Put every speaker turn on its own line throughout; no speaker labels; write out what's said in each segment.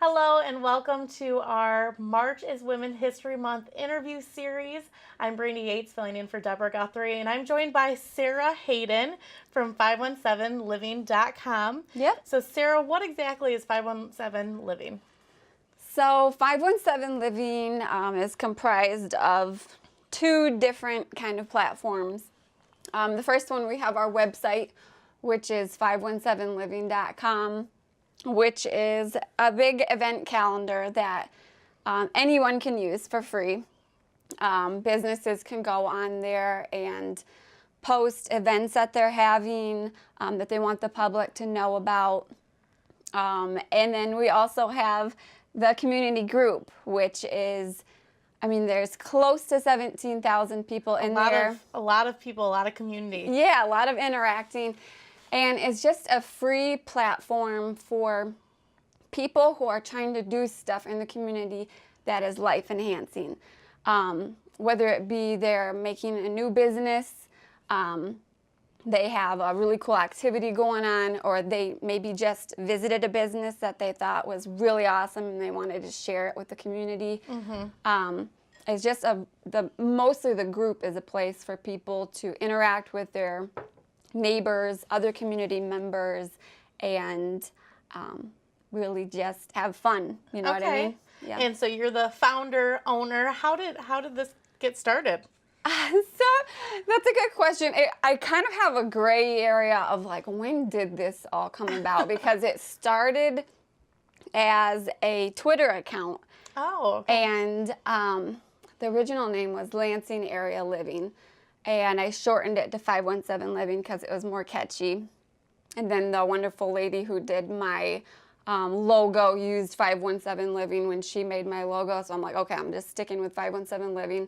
Hello and welcome to our March is Women History Month interview series. I'm Brandy Yates filling in for Deborah Guthrie, and I'm joined by Sarah Hayden from 517living.com.
Yep.
So Sarah, what exactly is 517 Living?
So 517 Living is comprised of two different kind of platforms. The first one, we have our website, which is 517living.com, which is a big event calendar that anyone can use for free. Businesses can go on there and post events that they're having that they want the public to know about. And then we also have the community group, which is, there's close to 17,000 people in there.
A lot of people, a lot of community.
Yeah, a lot of interacting. And it's just a free platform for people who are trying to do stuff in the community that is life enhancing. Whether it be they're making a new business, they have a really cool activity going on, or they maybe just visited a business that they thought was really awesome and they wanted to share it with the community. It's just mostly the group is a place for people to interact with their neighbors, other community members, and really just have fun. You know what I mean?
Yeah. And so you're the founder, owner. How did this get started?
So that's a good question. I kind of have a gray area of like, when did this all come about? Because it started as a Twitter account.
Oh, okay.
And the original name was Lansing Area Living. And I shortened it to 517 Living because it was more catchy. And then the wonderful lady who did my logo used 517 Living when she made my logo. So I'm like, okay, I'm just sticking with 517 Living.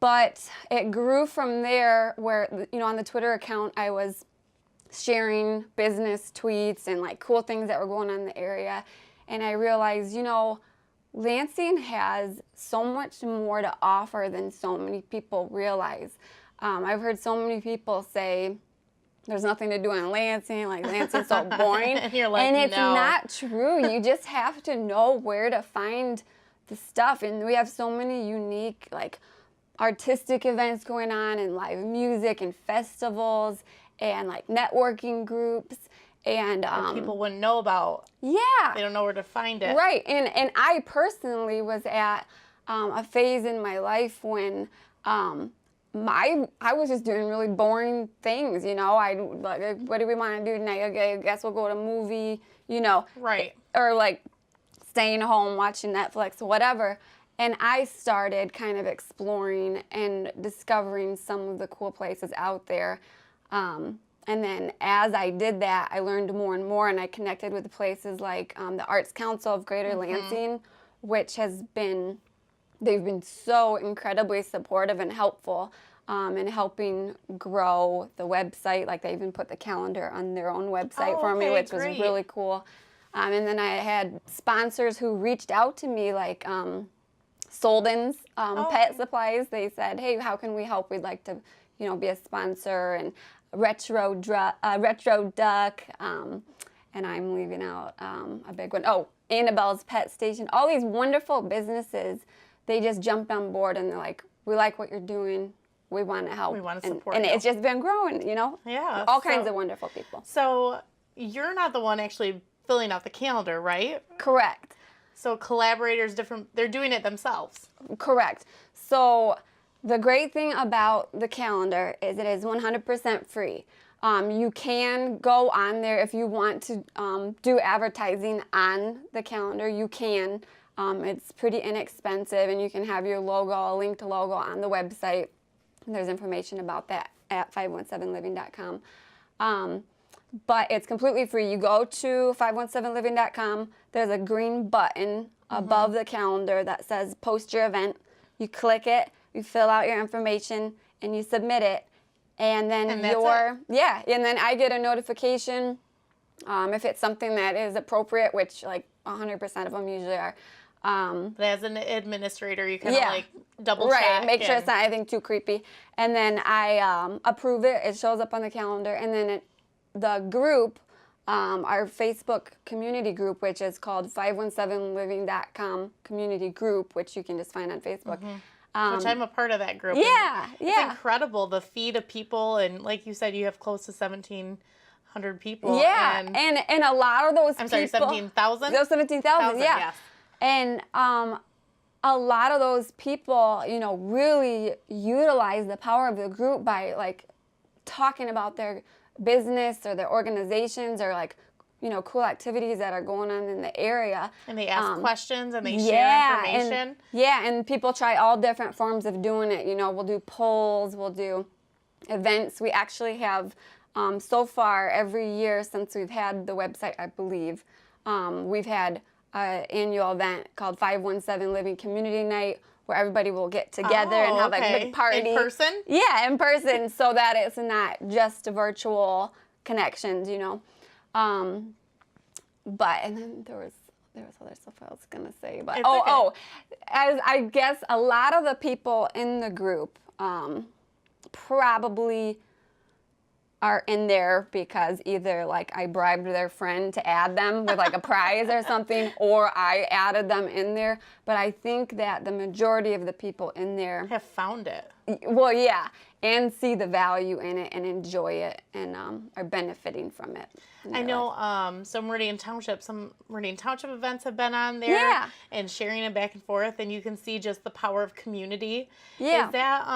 But it grew from there where, on the Twitter account, I was sharing business tweets and like cool things that were going on in the area. And I realized, Lansing has so much more to offer than so many people realize. I've heard so many people say, there's nothing to do in Lansing, like Lansing's so boring.
And you're like,
and it's
no.
not true. You just have to know where to find the stuff. And we have so many unique, like, artistic events going on, and live music and festivals and like networking groups. And
people wouldn't know about.
Yeah.
They don't know where to find it.
Right. And I personally was at a phase in my life when I was just doing really boring things, like, what do we want to do tonight? Okay, I guess we'll go to a movie,
Right.
Or like staying home watching Netflix or whatever. And I started kind of exploring and discovering some of the cool places out there. And then as I did that, I learned more and more, and I connected with places like the Arts Council of Greater Lansing, which they've been so incredibly supportive and helpful in helping grow the website. Like, they even put the calendar on their own website for me, which was really cool. And then I had sponsors who reached out to me, like Solden's Pet Supplies. They said, hey, how can we help? We'd like to, be a sponsor. And Retro Duck, and I'm leaving out a big one. Oh, Annabelle's Pet Station. All these wonderful businesses, they just jumped on board and they're like, we like what you're doing. We want to help.
We want to support
and
you.
it's just been growing,
Yeah.
All kinds of wonderful people.
So you're not the one actually filling out the calendar, right?
Correct.
So collaborators, they're doing it themselves.
Correct. So the great thing about the calendar is it is 100% free. You can go on there if you want to do advertising on the calendar. You can. It's pretty inexpensive, and you can have your logo, a linked logo on the website. There's information about that at 517living.com. But it's completely free. You go to 517living.com. There's a green button above the calendar that says post your event. You click it. You fill out your information and you submit it, and then and then I get a notification if it's something that is appropriate, which like 100% of them usually are.
But as an administrator, you kind of like double check.
Right, make sure it's not anything too creepy. And then I approve it. It shows up on the calendar, and then the group our Facebook community group, which is called 517living.com community group, which you can just find on Facebook.
Which I'm a part of that group.
Yeah,
It's incredible, the feed of people, and like you said, you have close to 1,700 people.
Yeah, and a lot of those
I'm sorry, 17,000?
Those 17,000, yeah.
Yes.
And a lot of those people, you know, really utilize the power of the group by, like, talking about their business or their organizations or, like, you know, cool activities that are going on in the area.
And they ask questions and they share information.
And people try all different forms of doing it. You know, we'll do polls, we'll do events. We actually have, so far, every year since we've had the website, I believe, we've had an annual event called 517 Living Community Night, where everybody will get together and have like a big party.
In person?
Yeah, in person, so that it's not just virtual connections, you know. But, and then there was other stuff I was gonna say, but as I guess a lot of the people in the group probably are in there because either like I bribed their friend to add them with like a prize or something, or I added them in there. But I think that the majority of the people in there
have found it.
Well, yeah, and see the value in it and enjoy it and are benefiting from it.
I know some Meridian Township events have been on there and sharing it back and forth, and you can see just the power of community.
Yeah.
Is that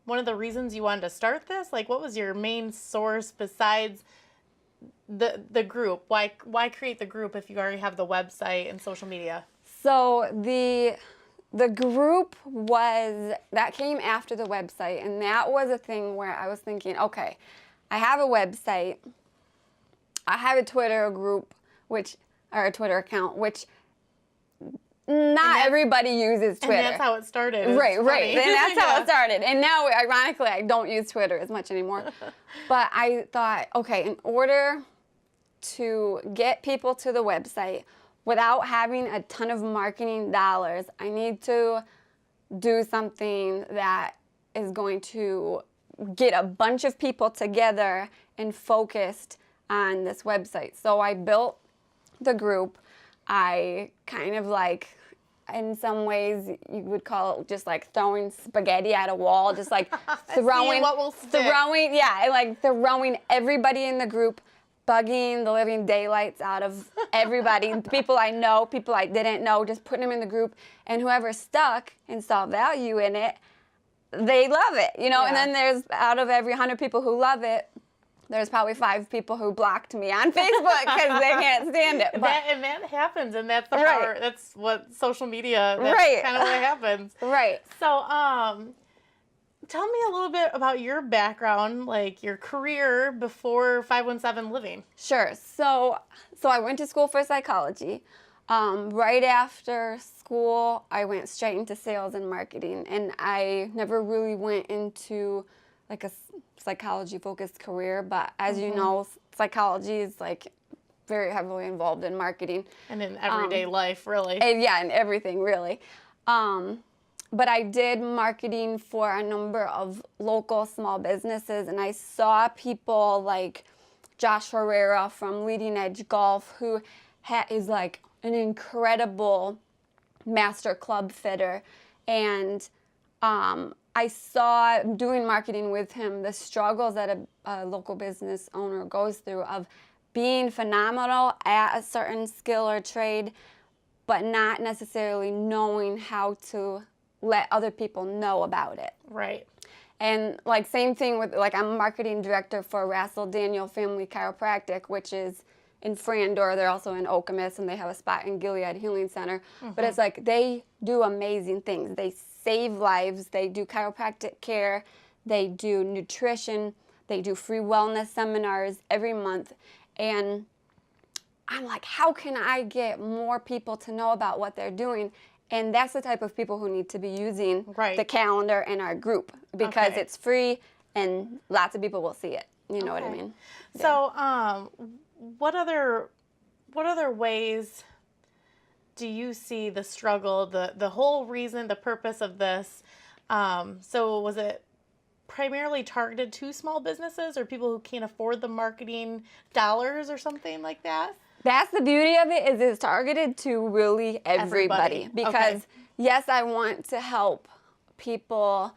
one of the reasons you wanted to start this? Like, what was your main source besides the group? Why create the group if you already have the website and social media?
So the group that came after the website, and that was a thing where I was thinking, okay, I have a website, I have a Twitter group, or a Twitter account, which not everybody uses Twitter.
And that's how it started.
Right. And that's how it started. And now, ironically, I don't use Twitter as much anymore. But I thought, okay, in order to get people to the website without having a ton of marketing dollars, I need to do something that is going to get a bunch of people together and focused on this website. So I built the group. I kind of like, in some ways, you would call it just like throwing spaghetti at a wall, just like throwing everybody in the group, bugging the living daylights out of everybody, people I know, people I didn't know, just putting them in the group, and whoever stuck and saw value in it, they love it, you know. And then there's, out of every 100 people who love it, there's probably 5 people who blocked me on Facebook because they can't stand it. But
that happens, and that's the power. That's what social media. That's kind of what happens.
Right.
So, tell me a little bit about your background, like your career before 517 Living.
Sure. So I went to school for psychology. Right after school, I went straight into sales and marketing, and I never really went into like a psychology-focused career. But as you know, psychology is like very heavily involved in marketing
and in everyday life, really.
And in everything, really. But I did marketing for a number of local small businesses, and I saw people like Josh Herrera from Leading Edge Golf, who is like an incredible master club fitter. And I saw, doing marketing with him, the struggles that a local business owner goes through of being phenomenal at a certain skill or trade, but not necessarily knowing how to let other people know about it.
Right.
And like same thing with, like, I'm a marketing director for Rassel Daniel Family Chiropractic, which is in Frandor. They're also in Okemos, and they have a spot in Gilead Healing Center. But it's like they do amazing things. They save lives. They do chiropractic care. They do nutrition. They do free wellness seminars every month. And I'm like, how can I get more people to know about what they're doing? And that's the type of people who need to be using the calendar in our group, because it's free and lots of people will see it. You know what I mean?
So, what other ways do you see the struggle, the whole reason, the purpose of this? So was it primarily targeted to small businesses or people who can't afford the marketing dollars or something like that?
That's the beauty of it, is it's targeted to really everybody. Because
Okay.
yes, I want to help people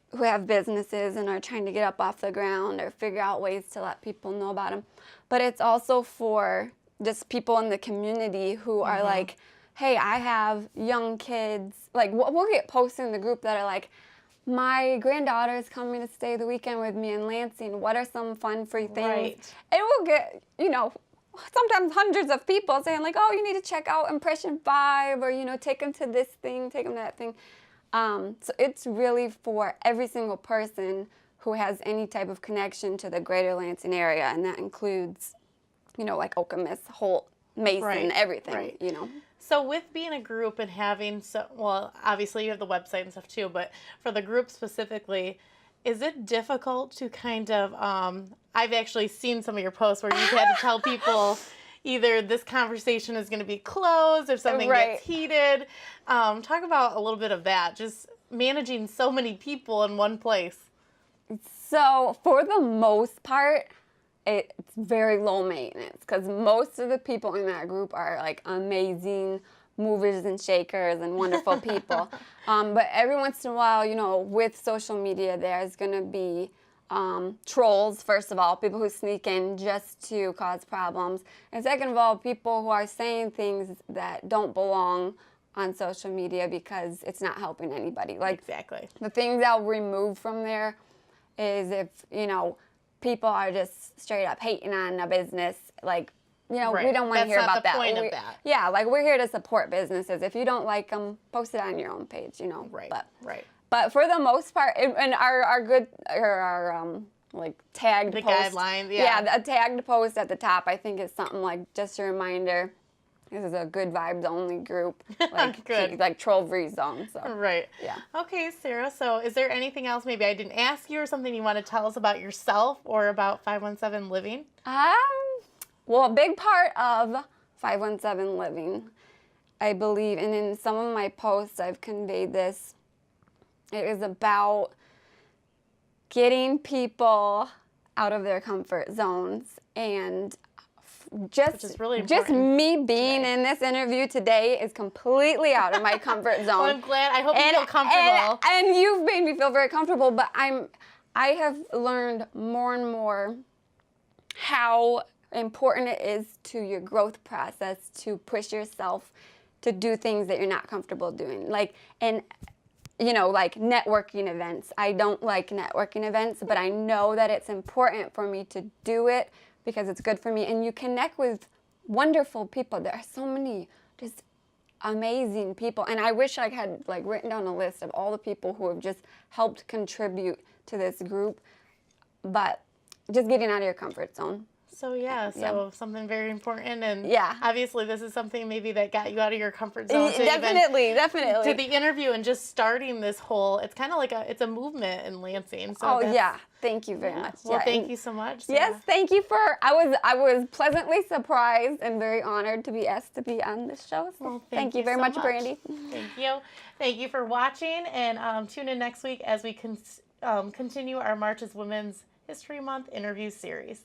who have businesses and are trying to get up off the ground or figure out ways to let people know about them. But it's also for just people in the community who are like, hey, I have young kids. Like, we'll get posts in the group that are like, my granddaughter is coming to stay the weekend with me in Lansing. What are some fun free things?
Right.
And we'll get, sometimes hundreds of people saying like, oh, you need to check out Impression 5, or, take them to this thing, take them to that thing. So it's really for every single person who has any type of connection to the greater Lansing area, and that includes, like Okemos, Holt, Mason,
Right,
everything,
right. So with being a group and having, obviously you have the website and stuff too, but for the group specifically, is it difficult to kind of, I've actually seen some of your posts where you've had to tell people either this conversation is going to be closed if something gets heated. Talk about a little bit of that, just managing so many people in one place.
So for the most part, it's very low maintenance because most of the people in that group are like amazing movers and shakers and wonderful people. But every once in a while, with social media, there's going to be trolls, first of all, people who sneak in just to cause problems. And second of all, people who are saying things that don't belong on social media because it's not helping anybody. Like,
exactly.
The things I'll remove from there is if, people are just straight up hating on a business, like,
Right.
we don't want to hear about that.
That's not the point of that.
Yeah, like, we're here to support businesses. If you don't like them, post it on your own page,
Right,
But,
right.
But for the most part, and our tagged
The
post.
guidelines,
Yeah, a tagged post at the top, I think, is something like just a reminder. This is a good vibes only group, like
Good.
like troll-free zone. So
Right.
yeah.
Okay, Sarah. So, is there anything else maybe I didn't ask you, or something you want to tell us about yourself or about 517 Living?
Well, a big part of 517 Living, I believe, and in some of my posts, I've conveyed this. It is about getting people out of their comfort zones, and
Which is really
just
important
me being in this interview today is completely out of my comfort zone.
Well, I'm glad. I hope you feel comfortable.
And you've made me feel very comfortable, but I have learned more and more how important it is to your growth process to push yourself to do things that you're not comfortable doing. Like networking events. I don't like networking events, but I know that it's important for me to do it because it's good for me. And you connect with wonderful people. There are so many just amazing people. And I wish I had written down a list of all the people who have just helped contribute to this group. But just getting out of your comfort zone.
So something very important, and
Yeah.
obviously this is something maybe that got you out of your comfort zone.
Definitely.
To the interview and just starting this whole, it's kind of like it's a movement in Lansing. So
Thank you very much.
Well,
Yeah.
thank you so much, Sarah.
Yes, thank you I was pleasantly surprised and very honored to be asked to be on this show. So
Well,
thank you very
so
much, Brandy.
Thank you. Thank you for watching, and tune in next week as we continue our March is Women's History Month interview series.